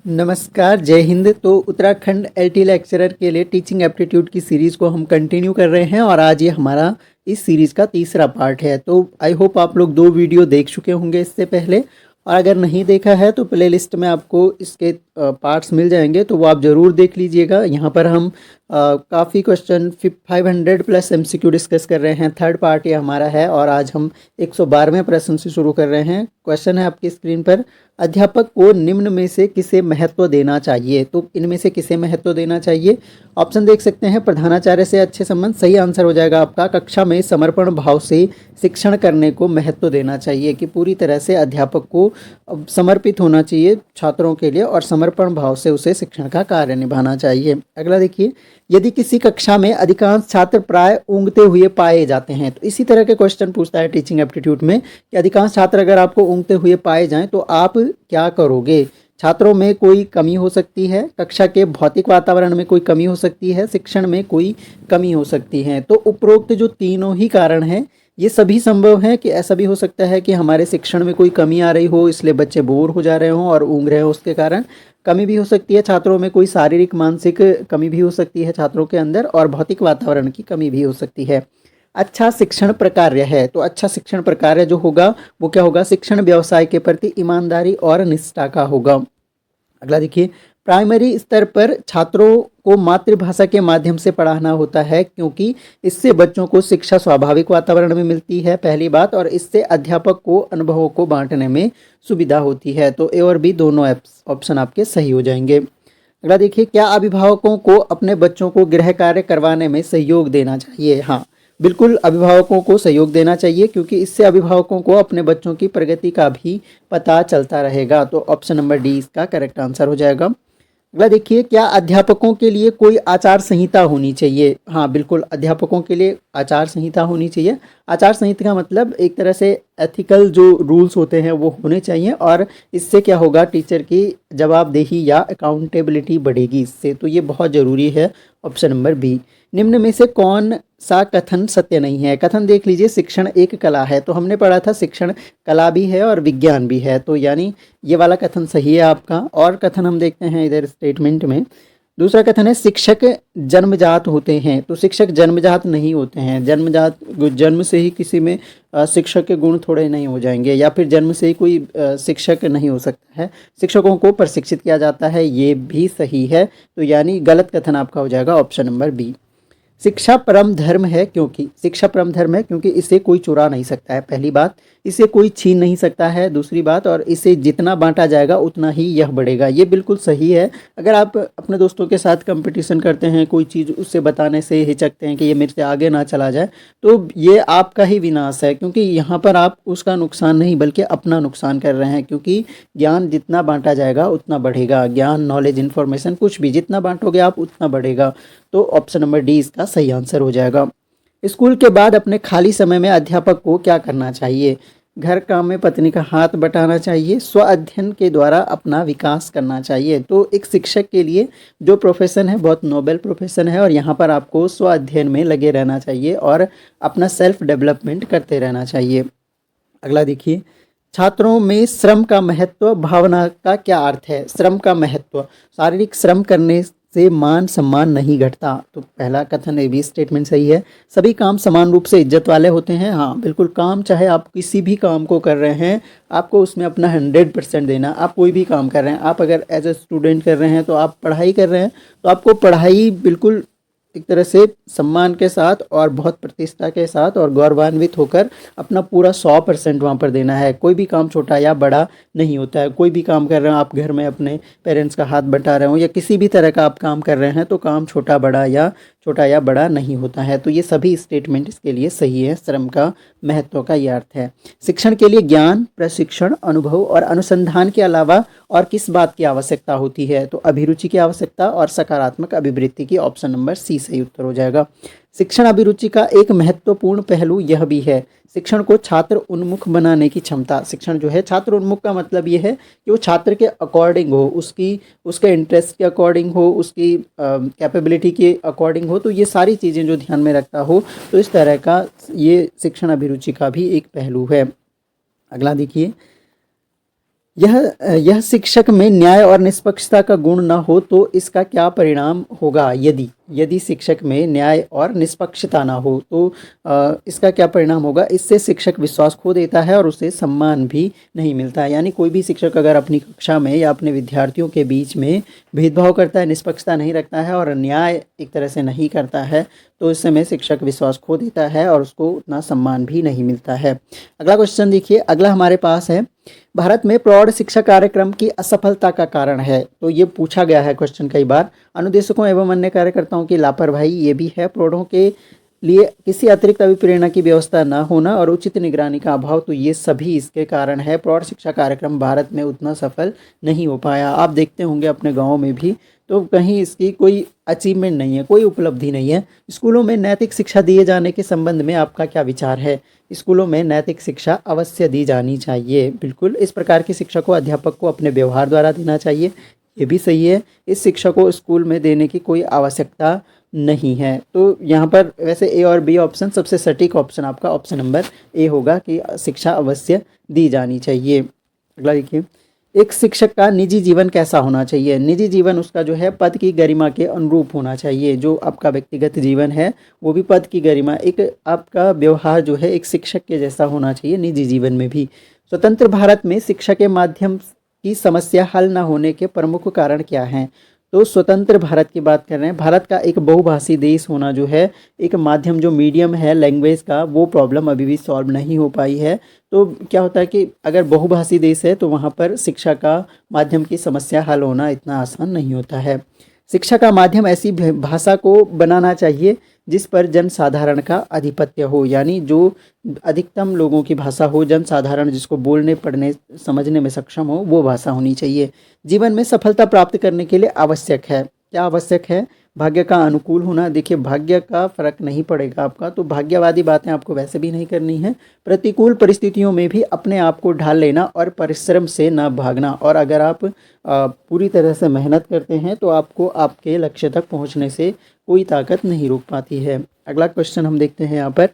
नमस्कार, जय हिंद। तो उत्तराखंड एलटी लेक्चरर के लिए टीचिंग एप्टीट्यूड की सीरीज़ को हम कंटिन्यू कर रहे हैं और आज ये हमारा इस सीरीज़ का तीसरा पार्ट है। तो आई होप आप लोग 2 वीडियो देख चुके होंगे इससे पहले, और अगर नहीं देखा है तो प्लेलिस्ट में आपको इसके पार्ट्स मिल जाएंगे, तो वो आप ज़रूर देख लीजिएगा। यहाँ पर हम काफ़ी क्वेश्चन 500 प्लस एमसीक्यू डिस्कस कर रहे हैं। थर्ड पार्ट ये हमारा है और आज हम 112वें प्रश्न से शुरू कर रहे हैं। क्वेश्चन है आपकी स्क्रीन पर, अध्यापक को निम्न में से किसे महत्व देना चाहिए। तो इनमें से किसे महत्व देना चाहिए, ऑप्शन देख सकते हैं। प्रधानाचार्य से अच्छे संबंध, सही आंसर हो जाएगा आपका। कक्षा में समर्पण भाव से शिक्षण करने को महत्व देना चाहिए, कि पूरी तरह से अध्यापक को समर्पित होना चाहिए छात्रों के लिए और समर्पण भाव से उसे शिक्षण का कार्य निभाना चाहिए। अगला देखिए, यदि किसी कक्षा में अधिकांश छात्र प्राय ऊँघते हुए पाए जाते हैं, तो इसी तरह के क्वेश्चन पूछता है टीचिंग एप्टीट्यूड में कि अधिकांश छात्र अगर आपको ऊँघते हुए पाए जाएं तो आप क्या करोगे। छात्रों में कोई कमी हो सकती है, कक्षा के भौतिक वातावरण में कोई कमी हो सकती है, शिक्षण में कोई कमी हो सकती है। तो उपरोक्त जो तीनों ही कारण हैं ये सभी संभव हैं, कि ऐसा भी हो सकता है कि हमारे शिक्षण में कोई कमी आ रही हो, इसलिए बच्चे बोर हो जा रहे हों और ऊँघ रहे हों, उसके कारण कमी भी हो सकती है। छात्रों में कोई शारीरिक मानसिक कमी भी हो सकती है छात्रों के अंदर, और भौतिक वातावरण की कमी भी हो सकती है। अच्छा शिक्षण प्रकार्य है, तो अच्छा शिक्षण प्रकार्य जो होगा वो क्या होगा, शिक्षण व्यवसाय के प्रति ईमानदारी और निष्ठा का होगा। अगला देखिए, प्राइमरी स्तर पर छात्रों को मातृभाषा के माध्यम से पढ़ाना होता है, क्योंकि इससे बच्चों को शिक्षा स्वाभाविक वातावरण में मिलती है, पहली बात, और इससे अध्यापक को अनुभवों को बांटने में सुविधा होती है। तो ए और बी दोनों ऑप्शन आपके सही हो जाएंगे। अगला देखिए, क्या अभिभावकों को अपने बच्चों को गृह कार्य करवाने में सहयोग देना चाहिए। हाँ, बिल्कुल अभिभावकों को सहयोग देना चाहिए, क्योंकि इससे अभिभावकों को अपने बच्चों की प्रगति का भी पता चलता रहेगा। तो ऑप्शन नंबर डी इसका करेक्ट आंसर हो जाएगा। अगला देखिए, क्या अध्यापकों के लिए कोई आचार संहिता होनी चाहिए। हाँ, बिल्कुल अध्यापकों के लिए आचार संहिता होनी चाहिए। आचार संहिता का मतलब एक तरह से एथिकल जो रूल्स होते हैं वो होने चाहिए, और इससे क्या होगा, टीचर की जवाबदेही या अकाउंटेबिलिटी बढ़ेगी इससे। तो ये बहुत ज़रूरी है। Option number B. निम्न में से कौन सा कथन सत्य नहीं है। कथन देख लीजिए, शिक्षण एक कला है, तो हमने पढ़ा था शिक्षण कला भी है और विज्ञान भी है, तो यानी ये वाला कथन सही है आपका। और कथन हम देखते हैं इधर स्टेटमेंट में, दूसरा कथन है शिक्षक जन्मजात होते हैं, तो शिक्षक जन्मजात नहीं होते हैं। जन्म से ही किसी में शिक्षक के गुण थोड़े नहीं हो जाएंगे, या फिर जन्म से ही कोई शिक्षक नहीं हो सकता है। शिक्षकों को प्रशिक्षित किया जाता है, ये भी सही है। तो यानी गलत कथन आपका हो जाएगा ऑप्शन नंबर बी। शिक्षा परम धर्म है, क्योंकि शिक्षा परम धर्म है क्योंकि इसे कोई चुरा नहीं सकता है, पहली बात। इसे कोई छीन नहीं सकता है, दूसरी बात। और इसे जितना बांटा जाएगा उतना ही यह बढ़ेगा, ये बिल्कुल सही है। अगर आप अपने दोस्तों के साथ कंपटीशन करते हैं, कोई चीज़ उससे बताने से हिचकते हैं कि ये मेरे से आगे ना चला जाए, तो ये आपका ही विनाश है, क्योंकि यहाँ पर आप उसका नुकसान नहीं बल्कि अपना नुकसान कर रहे हैं। क्योंकि ज्ञान जितना बांटा जाएगा उतना बढ़ेगा, ज्ञान, नॉलेज, इन्फॉर्मेशन, कुछ भी जितना बांटोगे आप उतना बढ़ेगा। तो ऑप्शन नंबर डी इसका सही आंसर हो जाएगा। स्कूल के बाद अपने खाली समय में अध्यापक को क्या करना चाहिए। घर काम में पत्नी का हाथ बटाना चाहिए, स्व अध्ययन के द्वारा अपना विकास करना चाहिए। तो एक शिक्षक के लिए जो प्रोफेशन है बहुत नोबेल प्रोफेशन है, और यहाँ पर आपको स्व अध्ययन में लगे रहना चाहिए और अपना सेल्फ डेवलपमेंट करते रहना चाहिए। अगला देखिए, छात्रों में श्रम का महत्व भावना का क्या अर्थ है। श्रम का महत्व, शारीरिक श्रम करने से मान सम्मान नहीं घटता, तो पहला कथन ए बी स्टेटमेंट सही है। सभी काम समान रूप से इज्जत वाले होते हैं। हाँ, बिल्कुल, काम चाहे आप किसी भी काम को कर रहे हैं, आपको उसमें अपना 100% देना। आप कोई भी काम कर रहे हैं, आप अगर एज ए स्टूडेंट कर रहे हैं, तो आप पढ़ाई कर रहे हैं, तो आपको पढ़ाई बिल्कुल एक तरह से सम्मान के साथ और बहुत प्रतिष्ठा के साथ और गौरवान्वित होकर अपना पूरा 100% वहाँ पर देना है। कोई भी काम छोटा या बड़ा नहीं होता है। कोई भी काम कर रहे हो आप, घर में अपने पेरेंट्स का हाथ बटा रहे हो या किसी भी तरह का आप काम कर रहे हैं, तो काम छोटा या बड़ा नहीं होता है। तो ये सभी स्टेटमेंट इसके लिए सही है। श्रम का महत्व का ये अर्थ है। शिक्षण के लिए ज्ञान, प्रशिक्षण, अनुभव और अनुसंधान के अलावा और किस बात की आवश्यकता होती है। तो अभिरुचि की आवश्यकता और सकारात्मक अभिवृत्ति की, ऑप्शन नंबर सी सही उत्तर हो जाएगा। शिक्षण अभिरुचि का एक महत्वपूर्ण पहलू यह भी है, शिक्षण को छात्र उन्मुख बनाने की क्षमता। शिक्षण जो है छात्र उन्मुख का मतलब ये है कि वो छात्र के अकॉर्डिंग हो, उसके इंटरेस्ट के अकॉर्डिंग हो, उसकी कैपेबिलिटी के अकॉर्डिंग हो। तो ये सारी चीज़ें जो ध्यान में रखता हो, तो इस तरह का ये शिक्षण अभिरुचि का भी एक पहलू है। अगला देखिए, यह शिक्षक में न्याय और निष्पक्षता का गुण न हो तो इसका क्या परिणाम होगा? यदि शिक्षक में न्याय और निष्पक्षता ना हो तो इसका क्या परिणाम होगा? इससे शिक्षक विश्वास खो देता है और उसे सम्मान भी नहीं मिलता है। यानी कोई भी शिक्षक अगर अपनी कक्षा में या अपने विद्यार्थियों के बीच में भेदभाव करता है, निष्पक्षता नहीं रखता है और न्याय एक तरह से नहीं करता है, तो इस समय शिक्षक विश्वास खो देता है और उसको उतना सम्मान भी नहीं मिलता है। अगला क्वेश्चन देखिए, अगला हमारे पास है, भारत में प्रौढ़ शिक्षा कार्यक्रम की असफलता का कारण है। तो ये पूछा गया है क्वेश्चन कई बार। अनुदेशकों एवं अन्य कार्यकर्ताओं की लापरवाही ये भी है, प्रौढ़ों के लिए किसी अतिरिक्त अभिप्रेरणा की व्यवस्था न होना और उचित निगरानी का अभाव, तो ये सभी इसके कारण है। प्रौढ़ शिक्षा कार्यक्रम भारत में उतना सफल नहीं हो पाया। आप देखते होंगे अपने गाँव में भी, तो कहीं इसकी कोई अचीवमेंट नहीं है, कोई उपलब्धि नहीं है। स्कूलों में नैतिक शिक्षा दिए जाने के संबंध में आपका क्या विचार है? स्कूलों में नैतिक शिक्षा अवश्य दी जानी चाहिए। बिल्कुल, इस प्रकार की शिक्षा को अध्यापक को अपने व्यवहार द्वारा देना चाहिए, ये भी सही है। इस शिक्षा को स्कूल में देने की कोई आवश्यकता नहीं है। तो यहाँ पर वैसे ए और बी ऑप्शन सबसे सटीक ऑप्शन आपका ऑप्शन नंबर ए होगा कि शिक्षा अवश्य दी जानी चाहिए। अगला देखिए, एक शिक्षक का निजी जीवन कैसा होना चाहिए? निजी जीवन उसका जो है पद की गरिमा के अनुरूप होना चाहिए। जो आपका व्यक्तिगत जीवन है वो भी पद की गरिमा, एक आपका व्यवहार जो है एक शिक्षक के जैसा होना चाहिए निजी जीवन में भी। स्वतंत्र भारत में शिक्षा के माध्यम की समस्या हल न होने के प्रमुख कारण क्या हैं? तो स्वतंत्र भारत की बात कर रहे हैं। भारत का एक बहुभाषी देश होना जो है, एक माध्यम जो मीडियम है लैंग्वेज का, वो प्रॉब्लम अभी भी सॉल्व नहीं हो पाई है। तो क्या होता है कि अगर बहुभाषी देश है तो वहाँ पर शिक्षा का माध्यम की समस्या हल होना इतना आसान नहीं होता है। शिक्षा का माध्यम ऐसी भाषा को बनाना चाहिए जिस पर जनसाधारण का आधिपत्य हो, यानी जो अधिकतम लोगों की भाषा हो, जनसाधारण जिसको बोलने पढ़ने समझने में सक्षम हो, वो भाषा होनी चाहिए। जीवन में सफलता प्राप्त करने के लिए आवश्यक है, क्या आवश्यक है? भाग्य का अनुकूल होना। देखिए, भाग्य का फर्क नहीं पड़ेगा आपका, तो भाग्यवादी बातें आपको वैसे भी नहीं करनी है। प्रतिकूल परिस्थितियों में भी अपने आप को ढाल लेना और परिश्रम से न भागना, और अगर आप पूरी तरह से मेहनत करते हैं तो आपको आपके लक्ष्य तक पहुंचने से कोई ताकत नहीं रोक पाती है। अगला क्वेश्चन हम देखते हैं यहाँ पर,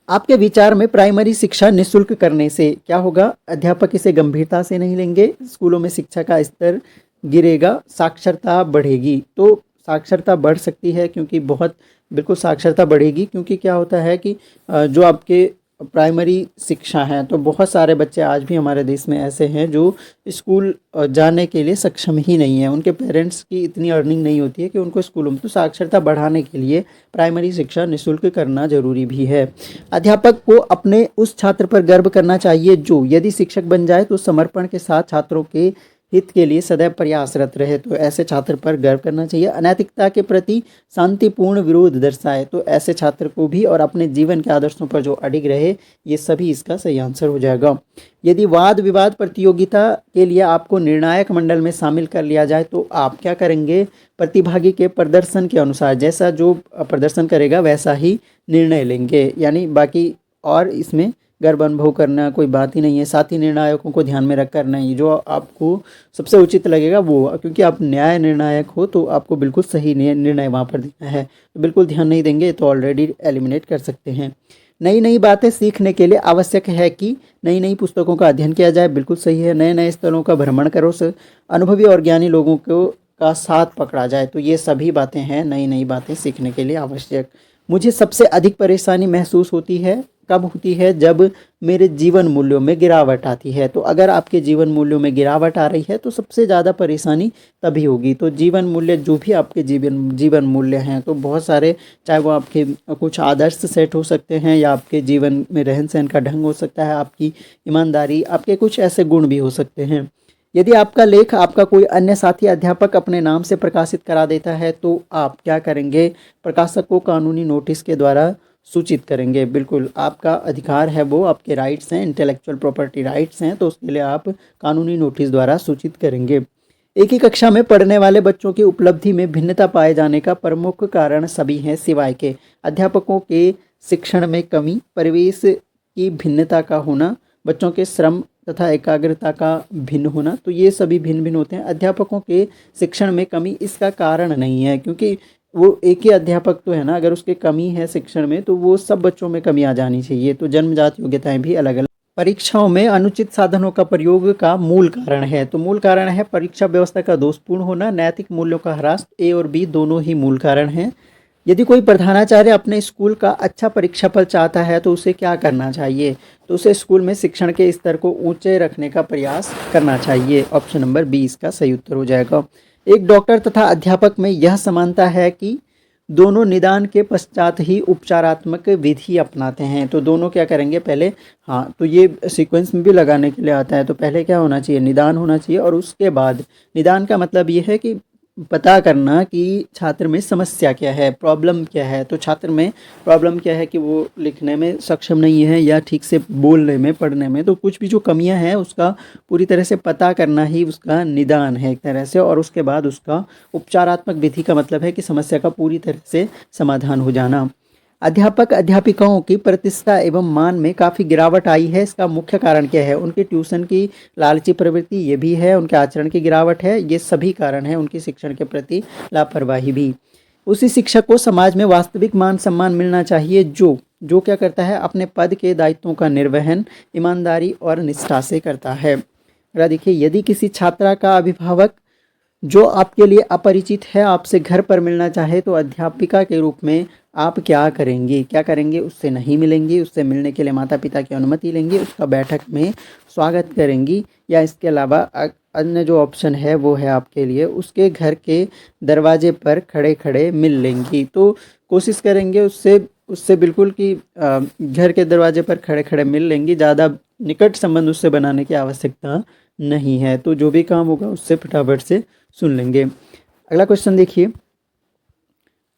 आपके विचार में प्राइमरी शिक्षा निःशुल्क करने से क्या होगा? अध्यापक इसे गंभीरता से नहीं लेंगे, स्कूलों में शिक्षा का स्तर गिरेगा, साक्षरता बढ़ेगी। तो साक्षरता बढ़ सकती है क्योंकि बहुत बिल्कुल साक्षरता बढ़ेगी, क्योंकि क्या होता है कि जो आपके प्राइमरी शिक्षा है तो बहुत सारे बच्चे आज भी हमारे देश में ऐसे हैं जो स्कूल जाने के लिए सक्षम ही नहीं है। उनके पेरेंट्स की इतनी अर्निंग नहीं होती है कि उनको स्कूलों में, तो साक्षरता बढ़ाने के लिए प्राइमरी शिक्षा निःशुल्क करना जरूरी भी है। अध्यापक को अपने उस छात्र पर गर्व करना चाहिए जो यदि शिक्षक बन जाए तो समर्पण के साथ छात्रों के हित के लिए सदैव प्रयासरत रहे, तो ऐसे छात्र पर गर्व करना चाहिए। अनैतिकता के प्रति शांतिपूर्ण विरोध दर्शाए, तो ऐसे छात्र को भी, और अपने जीवन के आदर्शों पर जो अडिग रहे, ये सभी इसका सही आंसर हो जाएगा। यदि वाद विवाद प्रतियोगिता के लिए आपको निर्णायक मंडल में शामिल कर लिया जाए तो आप क्या करेंगे? प्रतिभागी के प्रदर्शन के अनुसार, जैसा जो प्रदर्शन करेगा वैसा ही निर्णय लेंगे, यानी बाकी और इसमें गर्व अनुभव करना कोई बात ही नहीं है। साथ ही निर्णायकों को ध्यान में रखकर नहीं, जो आपको सबसे उचित लगेगा वो, क्योंकि आप न्याय निर्णायक हो तो आपको बिल्कुल सही निर्णय वहाँ पर देना है, तो बिल्कुल ध्यान नहीं देंगे तो ऑलरेडी एलिमिनेट कर सकते हैं। नई नई बातें सीखने के लिए आवश्यक है कि नई नई पुस्तकों का अध्ययन किया जाए, बिल्कुल सही है। नए नए स्थलों का भ्रमण करो, अनुभवी और ज्ञानी लोगों को का साथ पकड़ा जाए, तो ये सभी बातें हैं नई नई बातें सीखने के लिए आवश्यक। मुझे सबसे अधिक परेशानी महसूस होती है, कब होती है? जब मेरे जीवन मूल्यों में गिरावट आती है। तो अगर आपके जीवन मूल्यों में गिरावट आ रही है तो सबसे ज़्यादा परेशानी तभी होगी। तो जीवन मूल्य, जो भी आपके जीवन मूल्य हैं, तो बहुत सारे, चाहे वो आपके कुछ आदर्श सेट हो सकते हैं या आपके जीवन में रहन सहन का ढंग हो सकता है, आपकी ईमानदारी, आपके कुछ ऐसे गुण भी हो सकते हैं। यदि आपका लेख आपका कोई अन्य साथी अध्यापक अपने नाम से प्रकाशित करा देता है तो आप क्या करेंगे? प्रकाशक को कानूनी नोटिस के द्वारा सूचित करेंगे। बिल्कुल आपका अधिकार है, वो आपके राइट्स हैं, इंटेलेक्चुअल प्रॉपर्टी राइट्स हैं, तो उसके लिए आप कानूनी नोटिस द्वारा सूचित करेंगे। एक ही कक्षा में पढ़ने वाले बच्चों की उपलब्धि में भिन्नता पाए जाने का प्रमुख कारण सभी हैं सिवाय के अध्यापकों के शिक्षण में कमी, परिवेश की भिन्नता का होना, बच्चों के श्रम तथा एकाग्रता का भिन्न होना, तो ये सभी भिन्न भिन्न होते हैं। अध्यापकों के शिक्षण में कमी इसका कारण नहीं है, क्योंकि वो एक ही अध्यापक तो है ना, अगर उसके कमी है शिक्षण में तो वो सब बच्चों में कमी आ जानी चाहिए। तो जन्मजात योग्यताएं भी अलग अलग परीक्षाओं में अनुचित साधनों का प्रयोग का मूल कारण है। तो मूल कारण है परीक्षा व्यवस्था का दोषपूर्ण होना, नैतिक मूल्यों का ह्रास। ए और बी दोनों ही मूल कारण हैं। यदि कोई प्रधानाचार्य अपने स्कूल का अच्छा परीक्षा फल चाहता है तो उसे क्या करना चाहिए? तो उसे स्कूल में शिक्षण के स्तर को ऊंचे रखने का प्रयास करना चाहिए। ऑप्शन नंबर बी इसका सही उत्तर हो जाएगा। एक डॉक्टर तथा अध्यापक में यह समानता है कि दोनों निदान के पश्चात ही उपचारात्मक विधि अपनाते हैं। तो दोनों क्या करेंगे पहले, हाँ तो ये सीक्वेंस में भी लगाने के लिए आता है। तो पहले क्या होना चाहिए, निदान होना चाहिए, और उसके बाद निदान का मतलब ये है कि पता करना कि छात्र में समस्या क्या है, प्रॉब्लम क्या है। तो छात्र में प्रॉब्लम क्या है कि वो लिखने में सक्षम नहीं है या ठीक से बोलने में, पढ़ने में, तो कुछ भी जो कमियां हैं उसका पूरी तरह से पता करना ही उसका निदान है एक तरह से। और उसके बाद उसका उपचारात्मक विधि का मतलब है कि समस्या का पूरी तरह से समाधान हो जाना। अध्यापक अध्यापिकाओं की प्रतिष्ठा एवं मान में काफ़ी गिरावट आई है। इसका मुख्य कारण क्या है? उनकी ट्यूशन की लालची प्रवृत्ति, ये भी है। उनके आचरण की गिरावट है, ये सभी कारण हैं। उनकी शिक्षण के प्रति लापरवाही भी। उसी शिक्षक को समाज में वास्तविक मान सम्मान मिलना चाहिए जो जो क्या करता है, अपने पद के दायित्वों का निर्वहन ईमानदारी और निष्ठा से करता है। अगला देखिए, यदि किसी छात्रा का अभिभावक जो आपके लिए अपरिचित है आपसे घर पर मिलना चाहे तो अध्यापिका के रूप में आप क्या करेंगे? क्या करेंगे? उससे नहीं मिलेंगी, उससे मिलने के लिए माता पिता की अनुमति लेंगी, उसका बैठक में स्वागत करेंगी, या इसके अलावा अन्य जो ऑप्शन है वो है आपके लिए उसके घर के दरवाजे पर खड़े खड़े मिल लेंगी। तो कोशिश करेंगे उससे उससे बिल्कुल कि घर के दरवाजे पर खड़े खड़े मिल लेंगी, ज़्यादा निकट संबंध उससे बनाने की आवश्यकता नहीं है। तो जो भी काम होगा उससे फटाफट से सुन लेंगे। अगला क्वेश्चन देखिए,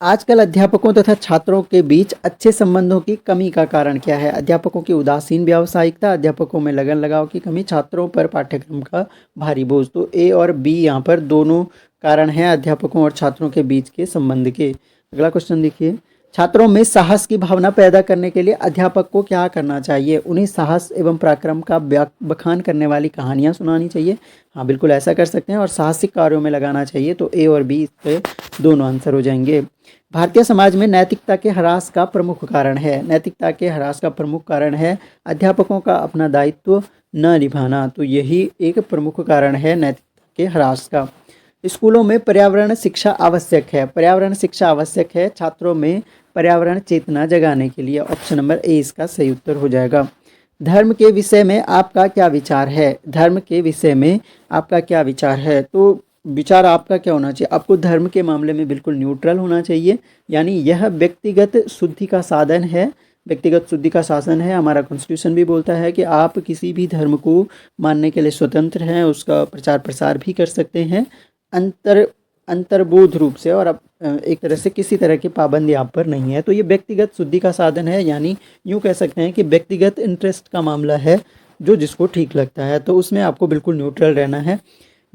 आजकल अध्यापकों तथा छात्रों के बीच अच्छे संबंधों की कमी का कारण क्या है? अध्यापकों की उदासीन व्यावसायिकता, अध्यापकों में लगन लगाव की कमी, छात्रों पर पाठ्यक्रम का भारी बोझ। तो ए और बी यहाँ पर दोनों कारण हैं अध्यापकों और छात्रों के बीच के संबंध के। अगला क्वेश्चन देखिए, छात्रों में साहस की भावना पैदा करने के लिए अध्यापक को क्या करना चाहिए? उन्हें साहस एवं पराक्रम का बखान करने वाली कहानियाँ सुनानी चाहिए। हाँ बिल्कुल ऐसा कर सकते हैं, और साहसिक कार्यों में लगाना चाहिए। तो ए और बी इसके दोनों आंसर हो जाएंगे। भारतीय समाज में नैतिकता के ह्रास का प्रमुख कारण है, नैतिकता के ह्रास का प्रमुख कारण है अध्यापकों का अपना दायित्व न निभाना। तो यही एक प्रमुख कारण है नैतिकता के ह्रास का। स्कूलों में पर्यावरण शिक्षा आवश्यक है, पर्यावरण शिक्षा आवश्यक है छात्रों में पर्यावरण चेतना जगाने के लिए। ऑप्शन नंबर ए इसका सही उत्तर हो जाएगा। धर्म के विषय में आपका क्या विचार है? धर्म के विषय में आपका क्या विचार है? तो विचार आपका क्या होना चाहिए? आपको धर्म के मामले में बिल्कुल न्यूट्रल होना चाहिए, यानी यह व्यक्तिगत शुद्धि का साधन है, व्यक्तिगत शुद्धि का शासन है। हमारा कॉन्स्टिट्यूशन भी बोलता है कि आप किसी भी धर्म को मानने के लिए स्वतंत्र हैं, उसका प्रचार प्रसार भी कर सकते हैं अंतर्बोध रूप से, और अब एक तरह से किसी तरह की पाबंदी आप पर नहीं है। तो ये व्यक्तिगत शुद्धि का साधन है, यानी यूँ कह सकते हैं कि व्यक्तिगत इंटरेस्ट का मामला है, जो जिसको ठीक लगता है, तो उसमें आपको बिल्कुल न्यूट्रल रहना है।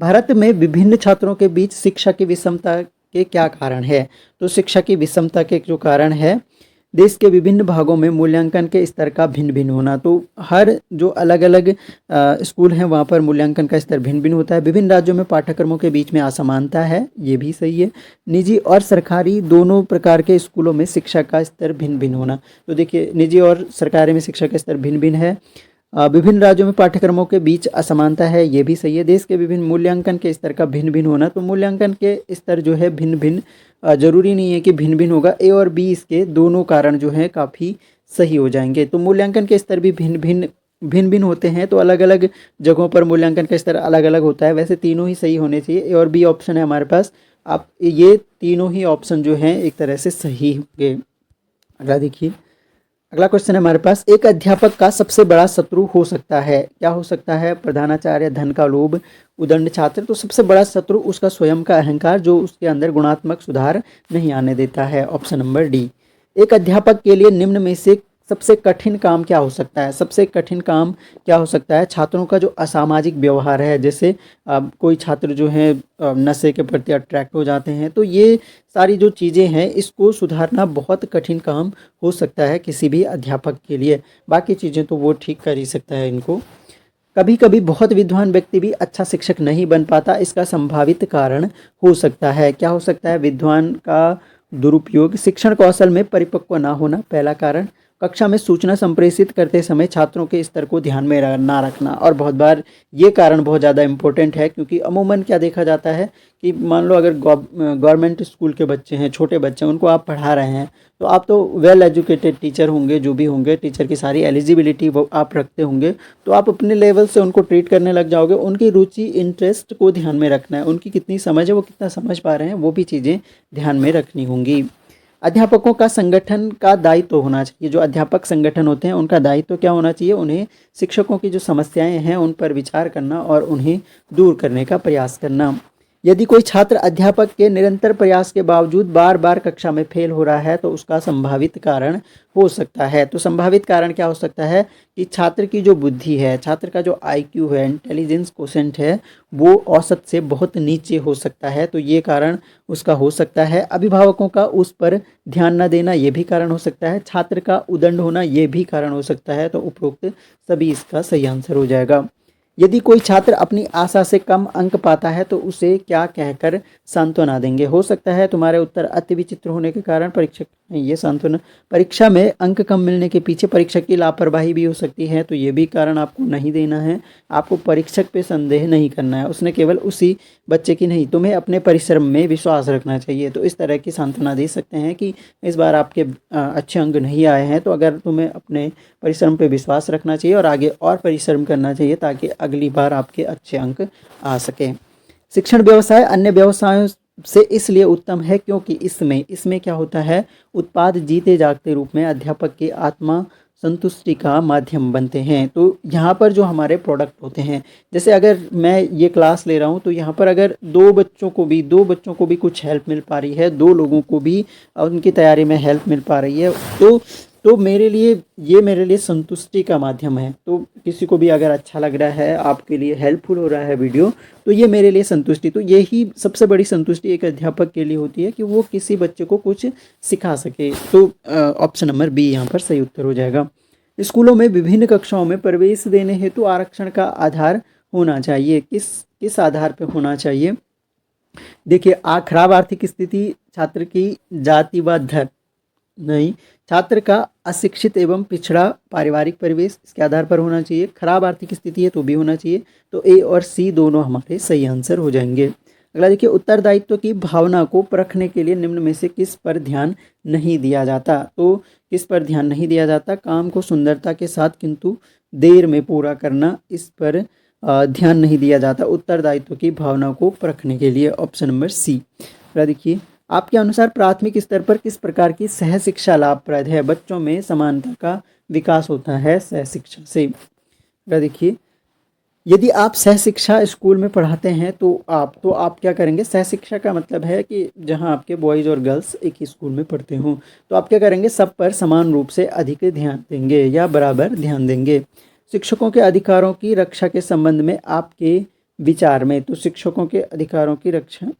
भारत में विभिन्न छात्रों के बीच शिक्षा की विषमता के क्या कारण है? तो शिक्षा की विषमता के जो कारण है, देश के विभिन्न भागों में मूल्यांकन के स्तर का भिन्न भिन्न होना। तो हर जो अलग अलग स्कूल हैं वहाँ पर मूल्यांकन का स्तर भिन्न भिन्न होता है। विभिन्न राज्यों में पाठ्यक्रमों के बीच में असमानता है, ये भी सही है। निजी और सरकारी दोनों प्रकार के स्कूलों में शिक्षा का स्तर भिन्न भिन्न होना। तो देखिए, निजी और सरकारी में शिक्षा का स्तर भिन्न भिन्न है। विभिन्न राज्यों में पाठ्यक्रमों के बीच असमानता है, ये भी सही है। देश के विभिन्न मूल्यांकन के स्तर का भिन्न भिन्न होना, तो मूल्यांकन के स्तर जो है भिन्न भिन्न, जरूरी नहीं है कि भिन्न भिन्न होगा। ए और बी इसके दोनों कारण जो हैं काफ़ी सही हो जाएंगे। तो मूल्यांकन के स्तर भी भिन्न भिन्न होते हैं, तो अलग अलग जगहों पर मूल्यांकन का स्तर अलग अलग होता है। वैसे तीनों ही सही होने चाहिए, ए और बी ऑप्शन है हमारे पास। आप ये तीनों ही ऑप्शन जो हैं एक तरह से सही होंगे। अगला देखिए, अगला क्वेश्चन है हमारे पास, एक अध्यापक का सबसे बड़ा शत्रु हो सकता है, क्या हो सकता है? प्रधानाचार्य, धन का लोभ, उदंड छात्र। तो सबसे बड़ा शत्रु उसका स्वयं का अहंकार, जो उसके अंदर गुणात्मक सुधार नहीं आने देता है। Option number D. एक अध्यापक के लिए निम्न में से सबसे कठिन काम क्या हो सकता है? सबसे कठिन काम क्या हो सकता है? छात्रों का जो असामाजिक व्यवहार है, जैसे कोई छात्र जो है नशे के प्रति अट्रैक्ट हो जाते हैं, तो ये सारी जो चीज़ें हैं इसको सुधारना बहुत कठिन काम हो सकता है किसी भी अध्यापक के लिए। बाकी चीज़ें तो वो ठीक कर ही सकता है इनको। कभी कभी बहुत विद्वान व्यक्ति भी अच्छा शिक्षक नहीं बन पाता, इसका संभावित कारण हो सकता है। क्या हो सकता है? विद्वान का दुरुपयोग, शिक्षण कौशल में परिपक्व ना होना पहला कारण। कक्षा में सूचना संप्रेषित करते समय छात्रों के स्तर को ध्यान में ना रखना। और बहुत बार ये कारण बहुत ज़्यादा इम्पोर्टेंट है, क्योंकि अमूमन क्या देखा जाता है कि मान लो अगर गवर्नमेंट स्कूल के बच्चे हैं, छोटे बच्चे हैं, उनको आप पढ़ा रहे हैं, तो आप तो वेल एजुकेटेड टीचर होंगे, जो भी होंगे, टीचर की सारी एलिजिबिलिटी वो आप रखते होंगे, तो आप अपने लेवल से उनको ट्रीट करने लग जाओगे। उनकी रुचि, इंटरेस्ट को ध्यान में रखना है, उनकी कितनी समझ है, वो कितना समझ पा रहे हैं, वो भी चीज़ें ध्यान में रखनी होंगी। अध्यापकों का संगठन का दायित्व होना चाहिए। जो अध्यापक संगठन होते हैं उनका दायित्व क्या होना चाहिए? उन्हें शिक्षकों की जो समस्याएं हैं उन पर विचार करना और उन्हें दूर करने का प्रयास करना। यदि कोई छात्र अध्यापक के निरंतर प्रयास के बावजूद बार बार कक्षा में फेल हो रहा है तो उसका संभावित कारण हो सकता है। तो संभावित कारण क्या हो सकता है कि छात्र की जो बुद्धि है, छात्र का जो IQ है, इंटेलिजेंस कोशेंट है, वो औसत से बहुत नीचे हो सकता है। तो ये कारण उसका हो सकता है। अभिभावकों का उस पर ध्यान न देना, ये भी कारण हो सकता है। छात्र का उदंड होना, ये भी कारण हो सकता है। तो उपरोक्त सभी इसका सही आंसर हो जाएगा। यदि कोई छात्र अपनी आशा से कम अंक पाता है तो उसे क्या कहकर सांत्वना देंगे? हो सकता है तुम्हारे उत्तर अति विचित्र होने के कारण परीक्षक ये सांत्वना, परीक्षा में अंक कम मिलने के पीछे परीक्षक की लापरवाही भी हो सकती है, तो ये भी कारण आपको नहीं देना है। आपको परीक्षक पे संदेह नहीं करना है, उसने केवल उसी बच्चे की नहीं, तुम्हें अपने परिश्रम में विश्वास रखना चाहिए। तो इस तरह की सांत्वना दे सकते हैं कि इस बार आपके अच्छे अंक नहीं आए हैं, तो अगर तुम्हें अपने परिश्रम पे विश्वास रखना चाहिए और आगे और परिश्रम करना चाहिए ताकि अगली बार आपके अच्छे अंक आ सके। शिक्षण व्यवसाय अन्य व्यवसायों से इसलिए उत्तम है क्योंकि इसमें क्या होता है, उत्पाद जीते जागते रूप में अध्यापक की आत्मा संतुष्टि का माध्यम बनते हैं। तो यहाँ पर जो हमारे प्रोडक्ट होते हैं, जैसे अगर मैं ये क्लास ले रहा हूँ तो यहाँ पर अगर दो बच्चों को भी कुछ हेल्प मिल पा रही है, दो लोगों को भी उनकी तैयारी में हेल्प मिल पा रही है, तो मेरे लिए संतुष्टि का माध्यम है। तो किसी को भी अगर अच्छा लग रहा है, आपके लिए हेल्पफुल हो रहा है वीडियो, तो ये मेरे लिए संतुष्टि, तो यही सबसे बड़ी संतुष्टि एक अध्यापक के लिए होती है कि वो किसी बच्चे को कुछ सिखा सके। तो ऑप्शन नंबर बी यहाँ पर सही उत्तर हो जाएगा। स्कूलों में विभिन्न कक्षाओं में प्रवेश देने हेतु आरक्षण का आधार होना चाहिए। किस आधार पर होना चाहिए? देखिए, खराब आर्थिक स्थिति, छात्र की जाति व धर्म नहीं, छात्र का अशिक्षित एवं पिछड़ा पारिवारिक परिवेश, इसके आधार पर होना चाहिए। खराब आर्थिक स्थिति है तो भी होना चाहिए। तो ए और सी दोनों हमारे सही आंसर हो जाएंगे। अगला देखिए, उत्तरदायित्व की भावना को परखने के लिए निम्न में से किस पर ध्यान नहीं दिया जाता? तो किस पर ध्यान नहीं दिया जाता? काम को सुंदरता के साथ किंतु देर में पूरा करना, इस पर ध्यान नहीं दिया जाता उत्तरदायित्व की भावना को परखने के लिए। Option number C. अगला देखिए, आपके अनुसार प्राथमिक स्तर पर किस प्रकार की सह शिक्षा लाभप्रद है? बच्चों में समानता का विकास होता है सह शिक्षा से। देखिए, यदि आप सह शिक्षा स्कूल में पढ़ाते हैं तो आप क्या करेंगे? सह शिक्षा का मतलब है कि जहां आपके बॉयज़ और गर्ल्स एक ही स्कूल में पढ़ते हों, तो आप क्या करेंगे? सब पर समान रूप से अधिक ध्यान देंगे या बराबर ध्यान देंगे। शिक्षकों के अधिकारों की रक्षा के संबंध में आपके विचार में, तो शिक्षकों के अधिकारों की रक्षा,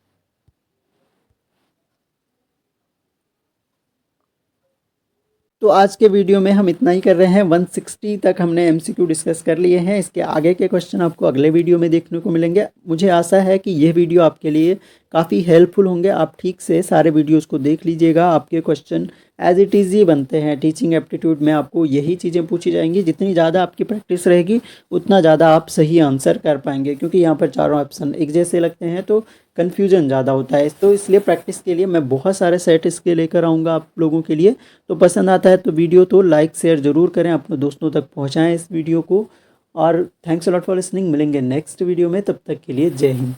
तो आज के वीडियो में हम इतना ही कर रहे हैं। 160 तक हमने MCQ डिस्कस कर लिए हैं। इसके आगे के क्वेश्चन आपको अगले वीडियो में देखने को मिलेंगे। मुझे आशा है कि यह वीडियो आपके लिए काफ़ी हेल्पफुल होंगे। आप ठीक से सारे वीडियोस को देख लीजिएगा। आपके क्वेश्चन एज इट इज़ ही बनते हैं। टीचिंग एप्टीट्यूड में आपको यही चीज़ें पूछी जाएंगी। जितनी ज़्यादा आपकी प्रैक्टिस रहेगी उतना ज़्यादा आप सही आंसर कर पाएंगे, क्योंकि यहाँ पर चारों ऑप्शन एक जैसे लगते हैं तो कन्फ्यूजन ज़्यादा होता है। तो इसलिए प्रैक्टिस के लिए मैं बहुत सारे सेट इसके लेकर आऊँगा आप लोगों के लिए। तो पसंद आता है तो वीडियो तो लाइक शेयर ज़रूर करें, अपने दोस्तों तक पहुँचाएँ इस वीडियो को। और thanks a lot for listening. मिलेंगे नेक्स्ट वीडियो में, तब तक के लिए जय हिंद।